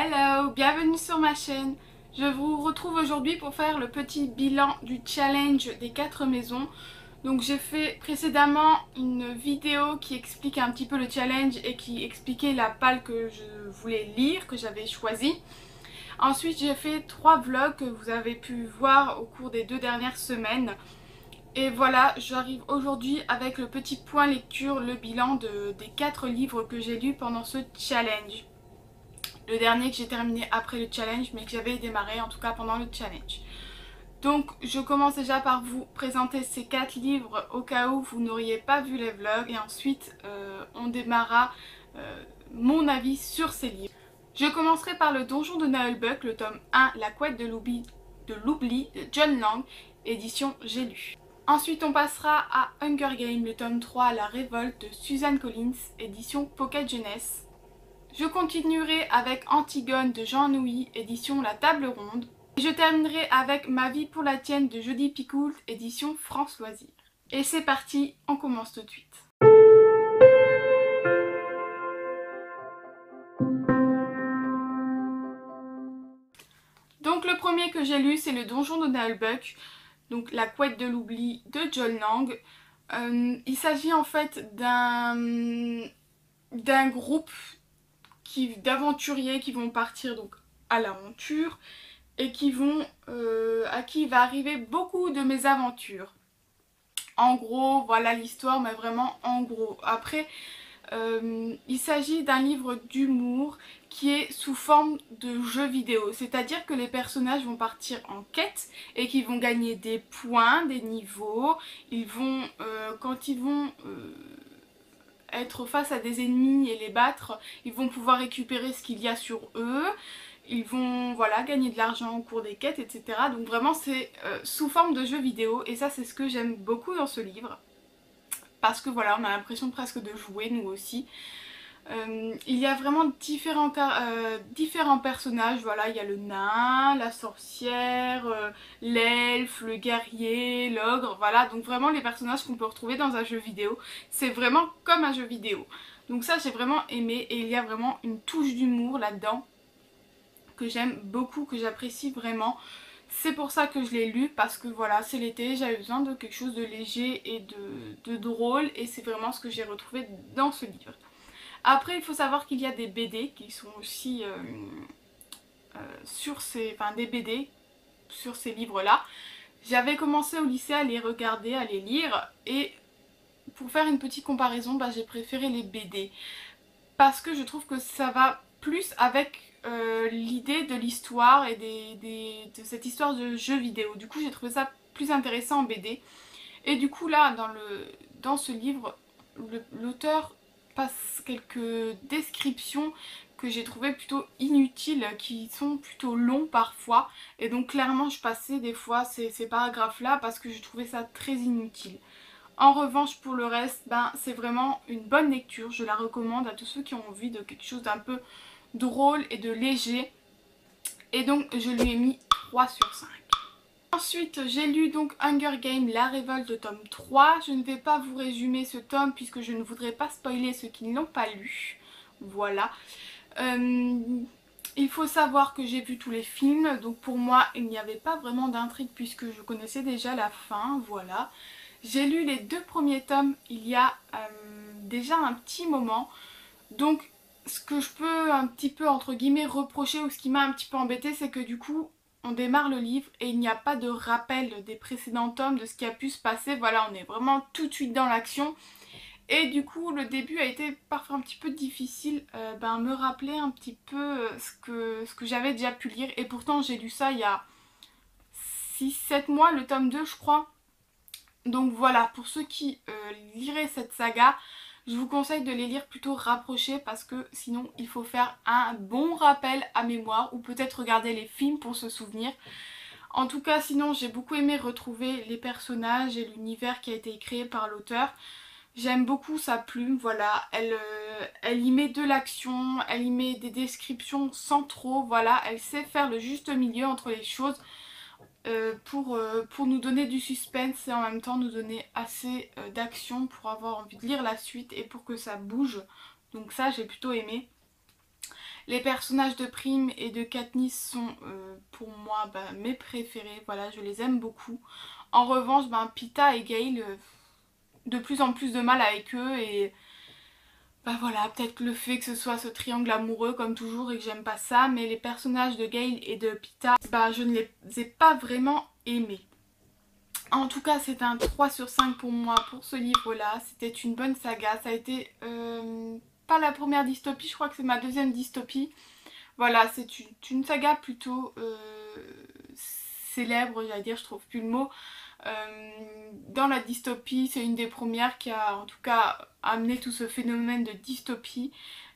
Hello, bienvenue sur ma chaîne. Je vous retrouve aujourd'hui pour faire le petit bilan du challenge des 4 maisons. Donc j'ai fait précédemment une vidéo qui explique un petit peu le challenge et qui expliquait la palle que je voulais lire, que j'avais choisie. Ensuite j'ai fait 3 vlogs que vous avez pu voir au cours des 2 dernières semaines. Et voilà, j'arrive aujourd'hui avec le petit point lecture, le bilan des 4 livres que j'ai lus pendant ce challenge. Le dernier que j'ai terminé après le challenge, mais que j'avais démarré en tout cas pendant le challenge. Donc je commence déjà par vous présenter ces 4 livres au cas où vous n'auriez pas vu les vlogs, et ensuite on démarrera mon avis sur ces livres. Je commencerai par le Donjon de Nullbuck, le tome 1, La couette de l'oubli de John Lang, édition J'ai lu. Ensuite on passera à Hunger Games, le tome 3, La révolte de Suzanne Collins, édition Pocket Jeunesse. Je continuerai avec Antigone de Jean Anouilh, édition La Table Ronde. Et je terminerai avec Ma vie pour la tienne de Jody Picoult, édition France Loisirs. Et c'est parti, on commence tout de suite. Donc le premier que j'ai lu, c'est le Donjon de Nullbuck, donc La couette de l'oubli de John Lang. Il s'agit en fait d'un groupe d'aventuriers qui vont partir donc à l'aventure et à qui va arriver beaucoup de mésaventures. En gros, voilà l'histoire, mais vraiment en gros. Après, il s'agit d'un livre d'humour qui est sous forme de jeu vidéo. C'est-à-dire que les personnages vont partir en quête et qu'ils vont gagner des points, des niveaux. Quand ils vont être face à des ennemis et les battre, ils vont pouvoir récupérer ce qu'il y a sur eux. Ils vont gagner de l'argent au cours des quêtes, etc. Donc vraiment c'est sous forme de jeu vidéo, et ça c'est ce que j'aime beaucoup dans ce livre. Parce que voilà, on a l'impression presque de jouer nous aussi. Il y a vraiment différents personnages, voilà, il y a le nain, la sorcière, l'elfe, le guerrier, l'ogre, voilà, donc vraiment les personnages qu'on peut retrouver dans un jeu vidéo, c'est vraiment comme un jeu vidéo. Donc ça j'ai vraiment aimé, et il y a vraiment une touche d'humour là-dedans que j'aime beaucoup, que j'apprécie vraiment. C'est pour ça que je l'ai lu, parce que voilà, c'est l'été, j'avais besoin de quelque chose de léger et de drôle, et c'est vraiment ce que j'ai retrouvé dans ce livre. Après, il faut savoir qu'il y a des BD qui sont aussi des BD sur ces livres-là. J'avais commencé au lycée à les regarder, à les lire, et pour faire une petite comparaison, j'ai préféré les BD. Parce que je trouve que ça va plus avec l'idée de l'histoire et de cette histoire de jeu vidéo. Du coup j'ai trouvé ça plus intéressant en BD. Et du coup là dans ce livre, l'auteur passe quelques descriptions que j'ai trouvé plutôt inutiles, qui sont plutôt longs parfois. Et donc clairement je passais des fois ces paragraphes là parce que je trouvais ça très inutile. En revanche pour le reste, c'est vraiment une bonne lecture, je la recommande à tous ceux qui ont envie de quelque chose d'un peu drôle et de léger. Et donc je lui ai mis 3 sur 5. Ensuite j'ai lu donc Hunger Games, La révolte de tome 3. Je ne vais pas vous résumer ce tome puisque je ne voudrais pas spoiler ceux qui ne l'ont pas lu. Voilà. Il faut savoir que j'ai vu tous les films, donc pour moi il n'y avait pas vraiment d'intrigue puisque je connaissais déjà la fin, voilà. J'ai lu les 2 premiers tomes il y a déjà un petit moment, donc ce que je peux un petit peu entre guillemets reprocher, ou ce qui m'a un petit peu embêté, c'est que du coup on démarre le livre et il n'y a pas de rappel des précédents tomes, de ce qui a pu se passer, voilà, on est vraiment tout de suite dans l'action. Et du coup le début a été parfois un petit peu difficile, me rappeler un petit peu ce que j'avais déjà pu lire, et pourtant j'ai lu ça il y a 6-7 mois, le tome 2 je crois. Donc voilà, pour ceux qui liraient cette saga, je vous conseille de les lire plutôt rapprochés, parce que sinon il faut faire un bon rappel à mémoire, ou peut-être regarder les films pour se souvenir. En tout cas sinon j'ai beaucoup aimé retrouver les personnages et l'univers qui a été créé par l'auteur. J'aime beaucoup sa plume, voilà, elle y met de l'action, elle y met des descriptions sans trop, voilà, elle sait faire le juste milieu entre les choses. Pour nous donner du suspense et en même temps nous donner assez d'action pour avoir envie de lire la suite et pour que ça bouge. Donc ça j'ai plutôt aimé. Les personnages de Prim et de Katniss sont pour moi mes préférés, voilà, je les aime beaucoup. En revanche, Peeta et Gale, de plus en plus de mal avec eux et voilà, peut-être que le fait que ce soit ce triangle amoureux comme toujours et que j'aime pas ça, mais les personnages de Gale et de Peeta, je ne les ai pas vraiment aimés. En tout cas, c'est un 3 sur 5 pour moi pour ce livre-là. C'était une bonne saga. Ça a été pas la première dystopie, je crois que c'est ma deuxième dystopie. Voilà, c'est une saga plutôt célèbre, j'allais dire, je trouve plus le mot. Dans la dystopie, c'est une des premières qui a en tout cas amené tout ce phénomène de dystopie.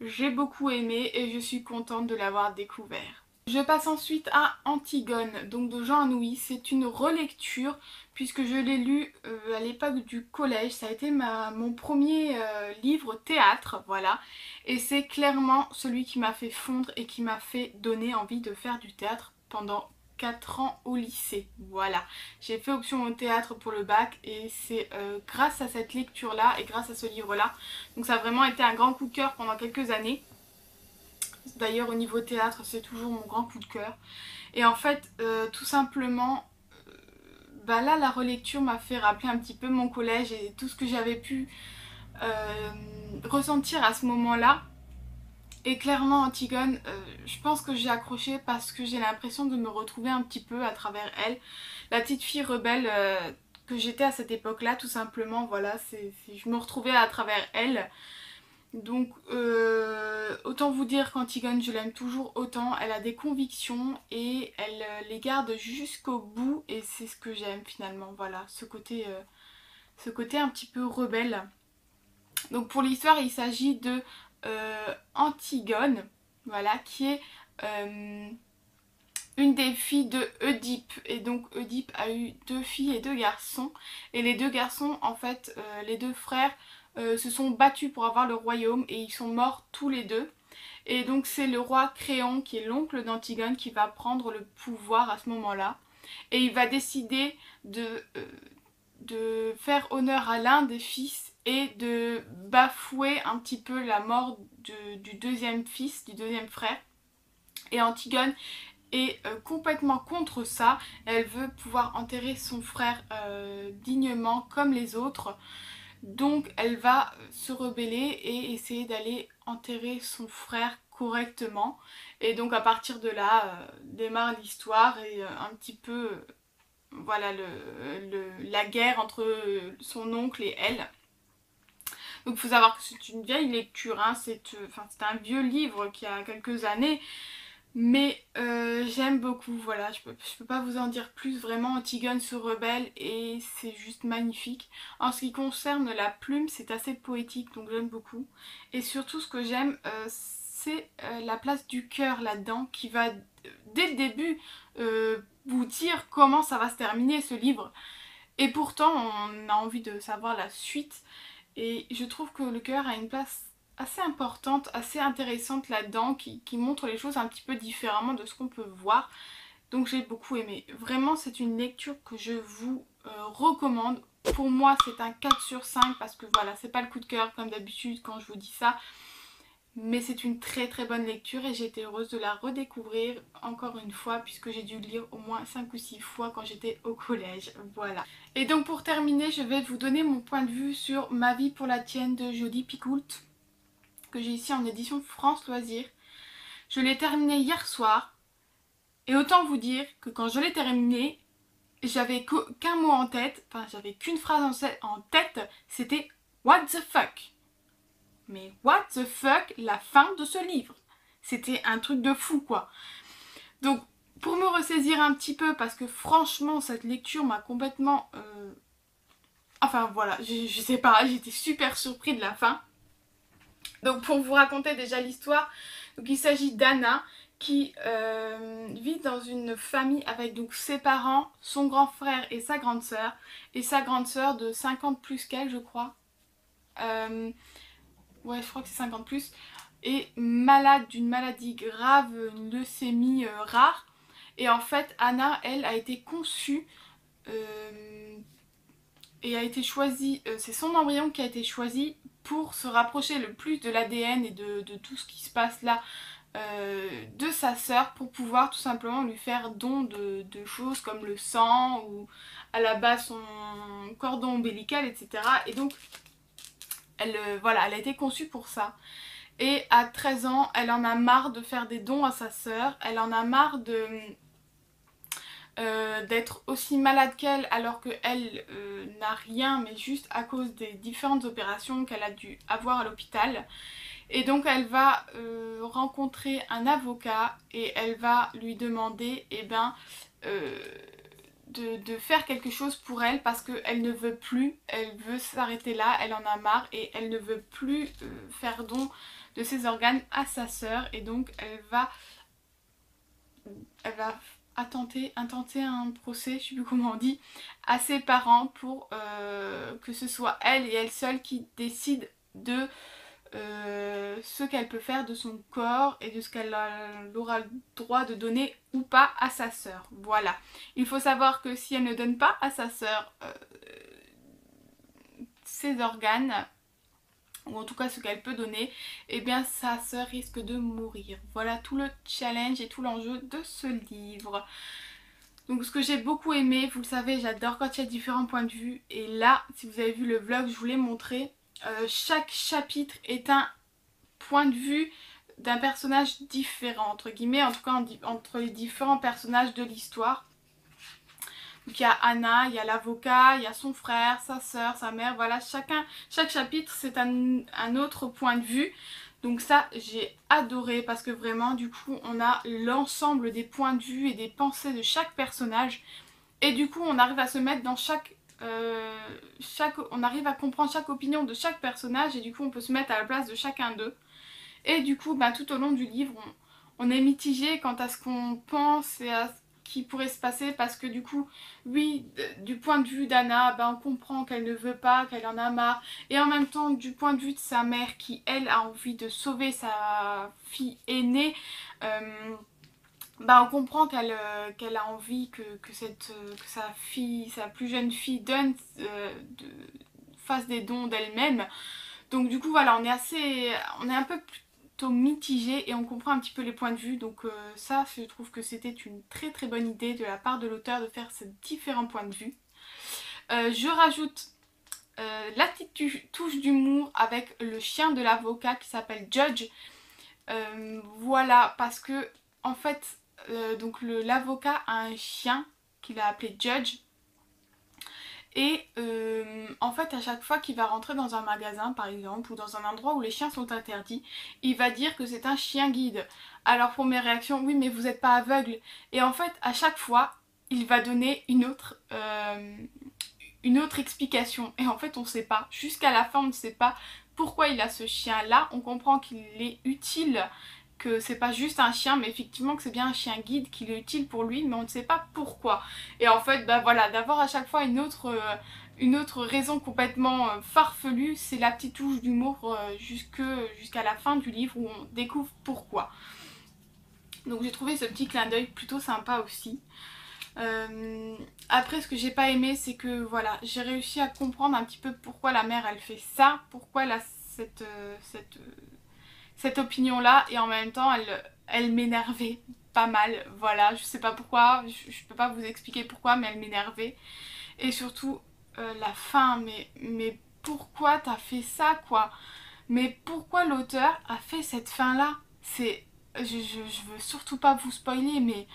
J'ai beaucoup aimé et je suis contente de l'avoir découvert. Je passe ensuite à Antigone, donc de Jean Anouilh. C'est une relecture puisque je l'ai lu à l'époque du collège. Ça a été mon premier livre théâtre, voilà. Et c'est clairement celui qui m'a fait fondre et qui m'a fait donner envie de faire du théâtre pendant 4 ans au lycée. Voilà, j'ai fait option au théâtre pour le bac et c'est grâce à cette lecture là et grâce à ce livre là. Donc ça a vraiment été un grand coup de cœur pendant quelques années. D'ailleurs au niveau théâtre c'est toujours mon grand coup de cœur. Et en fait tout simplement là la relecture m'a fait rappeler un petit peu mon collège et tout ce que j'avais pu ressentir à ce moment là. Et clairement Antigone, je pense que j'ai accroché parce que j'ai l'impression de me retrouver un petit peu à travers elle. La petite fille rebelle que j'étais à cette époque-là, tout simplement, voilà, je me retrouvais à travers elle. Donc autant vous dire qu'Antigone, je l'aime toujours autant. Elle a des convictions et elle les garde jusqu'au bout et c'est ce que j'aime finalement, voilà, ce côté un petit peu rebelle. Donc pour l'histoire, il s'agit de Antigone, voilà, qui est une des filles de Oedipe. Et donc Oedipe a eu 2 filles et 2 garçons. Et les 2 garçons, en fait, les 2 frères se sont battus pour avoir le royaume et ils sont morts tous les 2. Et donc c'est le roi Créon, qui est l'oncle d'Antigone, qui va prendre le pouvoir à ce moment-là. Et il va décider de faire honneur à l'un des fils et de bafouer un petit peu la mort du deuxième fils, du deuxième frère. Et Antigone est complètement contre ça. Elle veut pouvoir enterrer son frère dignement comme les autres. Donc elle va se rebeller et essayer d'aller enterrer son frère correctement. Et donc à partir de là démarre l'histoire et un petit peu voilà la guerre entre son oncle et elle. Donc il faut savoir que c'est une vieille lecture, hein, c'est un vieux livre qui a quelques années, mais j'aime beaucoup, voilà, je peux pas vous en dire plus, vraiment Antigone se rebelle et c'est juste magnifique. En ce qui concerne la plume, c'est assez poétique, donc j'aime beaucoup. Et surtout ce que j'aime, c'est la place du cœur là-dedans, qui va dès le début vous dire comment ça va se terminer ce livre. Et pourtant on a envie de savoir la suite. Et je trouve que le cœur a une place assez importante, assez intéressante là-dedans, qui montre les choses un petit peu différemment de ce qu'on peut voir. Donc j'ai beaucoup aimé. Vraiment c'est une lecture que je vous recommande. Pour moi c'est un 4 sur 5 parce que voilà, c'est pas le coup de cœur comme d'habitude quand je vous dis ça. Mais c'est une très très bonne lecture et j'ai été heureuse de la redécouvrir encore une fois puisque j'ai dû le lire au moins 5 ou 6 fois quand j'étais au collège, voilà. Et donc pour terminer, je vais vous donner mon point de vue sur Ma vie pour la tienne de Jodi Picoult, que j'ai ici en édition France Loisirs. Je l'ai terminé hier soir et autant vous dire que quand je l'ai terminé, j'avais qu'un mot en tête, enfin j'avais qu'une phrase en tête, c'était What the fuck? Mais what the fuck, la fin de ce livre. C'était un truc de fou quoi. Donc pour me ressaisir un petit peu, parce que franchement cette lecture m'a complètement... Enfin voilà, je sais pas, j'étais super surpris de la fin. Donc pour vous raconter déjà l'histoire, il s'agit d'Anna qui vit dans une famille avec donc ses parents, son grand frère et sa grande sœur. Et sa grande sœur de 50 plus qu'elle je crois. Ouais, je crois que c'est 50 plus, et malade d'une maladie grave, une leucémie rare. Et en fait, Anna, elle, a été conçue et a été choisie, c'est son embryon qui a été choisi pour se rapprocher le plus de l'ADN et de tout ce qui se passe là de sa sœur pour pouvoir tout simplement lui faire don de choses comme le sang ou à la base son cordon ombilical, etc. Et donc voilà, elle a été conçue pour ça. Et à 13 ans, elle en a marre de faire des dons à sa sœur, elle en a marre d'être aussi malade qu'elle alors qu'elle n'a rien, mais juste à cause des différentes opérations qu'elle a dû avoir à l'hôpital. Et donc elle va rencontrer un avocat et elle va lui demander de faire quelque chose pour elle parce qu'elle ne veut plus, elle veut s'arrêter là, elle en a marre et elle ne veut plus faire don de ses organes à sa sœur. Et donc elle va intenter un procès, je sais plus comment on dit, à ses parents pour que ce soit elle et elle seule qui décide de ce qu'elle peut faire de son corps et de ce qu'elle aura le droit de donner ou pas à sa sœur. Voilà. Il faut savoir que si elle ne donne pas à sa sœur ses organes, ou en tout cas ce qu'elle peut donner, et bien sa sœur risque de mourir. Voilà tout le challenge et tout l'enjeu de ce livre. Donc ce que j'ai beaucoup aimé, vous le savez, j'adore quand il y a différents points de vue. Et là, si vous avez vu le vlog, je vous l'ai montré. Chaque chapitre est un point de vue d'un personnage différent, entre guillemets, en tout cas entre les différents personnages de l'histoire. Donc il y a Anna, il y a l'avocat, il y a son frère, sa soeur, sa mère, voilà, chaque chapitre c'est un autre point de vue. Donc ça j'ai adoré parce que vraiment du coup on a l'ensemble des points de vue et des pensées de chaque personnage. Et du coup on arrive à se mettre dans on arrive à comprendre chaque opinion de chaque personnage et du coup on peut se mettre à la place de chacun d'eux. Et du coup tout au long du livre on est mitigé quant à ce qu'on pense et à ce qui pourrait se passer parce que du coup oui du point de vue d'Anna on comprend qu'elle ne veut pas, qu'elle en a marre, et en même temps du point de vue de sa mère qui elle a envie de sauver sa fille aînée, on comprend qu'elle a envie que sa plus jeune fille fasse des dons d'elle-même. Donc du coup voilà, on est un peu plutôt mitigé et on comprend un petit peu les points de vue. Donc ça, je trouve que c'était une très très bonne idée de la part de l'auteur de faire ces différents points de vue. Je rajoute la petite touche d'humour avec le chien de l'avocat qui s'appelle Judge. Voilà, parce que en fait donc l'avocat a un chien qu'il a appelé Judge. Et en fait à chaque fois qu'il va rentrer dans un magasin par exemple ou dans un endroit où les chiens sont interdits, il va dire que c'est un chien guide. Alors première réaction, oui mais vous n'êtes pas aveugle. Et en fait à chaque fois il va donner une autre explication. Et en fait on ne sait pas, jusqu'à la fin on ne sait pas pourquoi il a ce chien là. On comprend qu'il est utile, que c'est pas juste un chien mais effectivement que c'est bien un chien guide, qu'il est utile pour lui, mais on ne sait pas pourquoi. Et en fait voilà, d'avoir à chaque fois une autre raison complètement farfelue, c'est la petite touche d'humour jusqu'à la fin du livre où on découvre pourquoi. Donc j'ai trouvé ce petit clin d'œil plutôt sympa aussi. Après ce que j'ai pas aimé c'est que voilà, j'ai réussi à comprendre un petit peu pourquoi la mère elle fait ça, pourquoi elle a cette opinion là, et en même temps elle m'énervait pas mal, voilà, je sais pas pourquoi, je peux pas vous expliquer pourquoi, mais elle m'énervait. Et surtout la fin, mais pourquoi t'as fait ça quoi? Mais pourquoi l'auteur a fait cette fin là? Je veux surtout pas vous spoiler, mais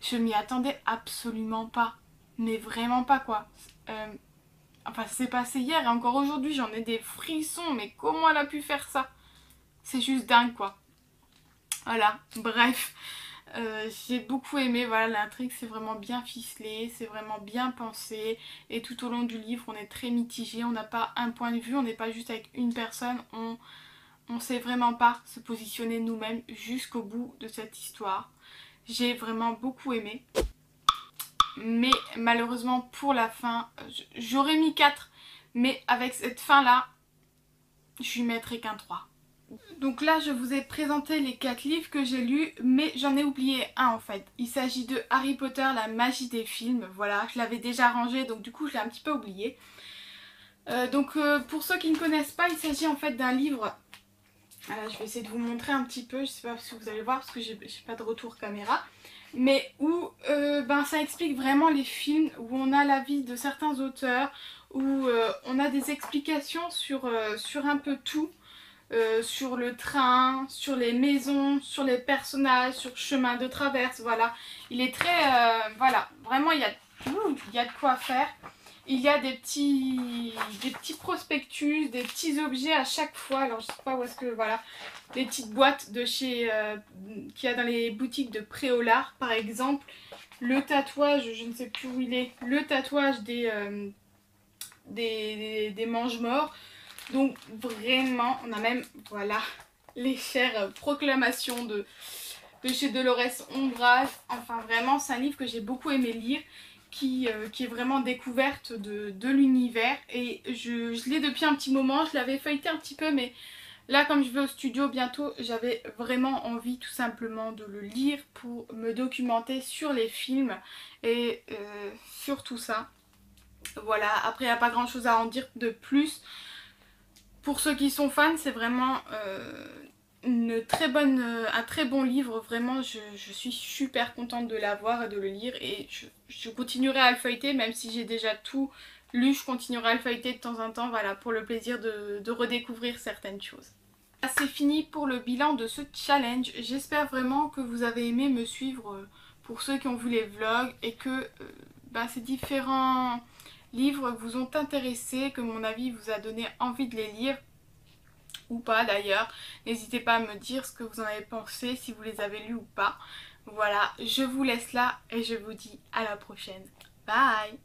je m'y attendais absolument pas, mais vraiment pas quoi. Enfin c'est passé hier et encore aujourd'hui j'en ai des frissons, mais comment elle a pu faire ça? C'est juste dingue quoi. Voilà, bref. J'ai beaucoup aimé, voilà, l'intrigue c'est vraiment bien ficelé, c'est vraiment bien pensé, et tout au long du livre on est très mitigé, on n'a pas un point de vue, on n'est pas juste avec une personne, on sait vraiment pas se positionner nous-mêmes jusqu'au bout de cette histoire. J'ai vraiment beaucoup aimé. Mais malheureusement pour la fin, j'aurais mis 4, mais avec cette fin là, je lui mettrai qu'un 3. Donc là je vous ai présenté les 4 livres que j'ai lus, mais j'en ai oublié un en fait. Il s'agit de Harry Potter, la magie des films. Voilà, je l'avais déjà rangé donc du coup je l'ai un petit peu oublié. Pour ceux qui ne connaissent pas, il s'agit en fait d'un livre Voilà, je vais essayer de vous montrer un petit peu, je sais pas si vous allez voir parce que j'ai pas de retour caméra. Mais où ça explique vraiment les films, où on a l'avis de certains auteurs, où on a des explications sur un peu tout. Sur le train, sur les maisons, sur les personnages, sur le chemin de traverse, voilà. Il est très... voilà, vraiment il y a de quoi faire. Il y a des petits prospectus, des petits objets à chaque fois. Alors je sais pas où est-ce que... Voilà, des petites boîtes de chez... qu'il y a dans les boutiques de Préolard, par exemple. Le tatouage, je ne sais plus où il est, le tatouage des mange-morts. Donc vraiment, on a même, voilà, les chères proclamations de chez Dolores Ombrage. Enfin vraiment, c'est un livre que j'ai beaucoup aimé lire, qui est vraiment découverte de l'univers. Et je l'ai depuis un petit moment, je l'avais feuilleté un petit peu, mais là comme je vais au studio bientôt, j'avais vraiment envie tout simplement de le lire pour me documenter sur les films et sur tout ça. Voilà, après il n'y a pas grand chose à en dire de plus. Pour ceux qui sont fans, c'est vraiment un très bon livre. Vraiment, je suis super contente de l'avoir et de le lire. Et je continuerai à le feuilleter, même si j'ai déjà tout lu, je continuerai à le feuilleter de temps en temps, voilà, pour le plaisir de redécouvrir certaines choses. C'est fini pour le bilan de ce challenge. J'espère vraiment que vous avez aimé me suivre pour ceux qui ont vu les vlogs et que ces différents livres vous ont intéressé, que mon avis vous a donné envie de les lire ou pas d'ailleurs. N'hésitez pas à me dire ce que vous en avez pensé, si vous les avez lus ou pas. Voilà, je vous laisse là et je vous dis à la prochaine. Bye!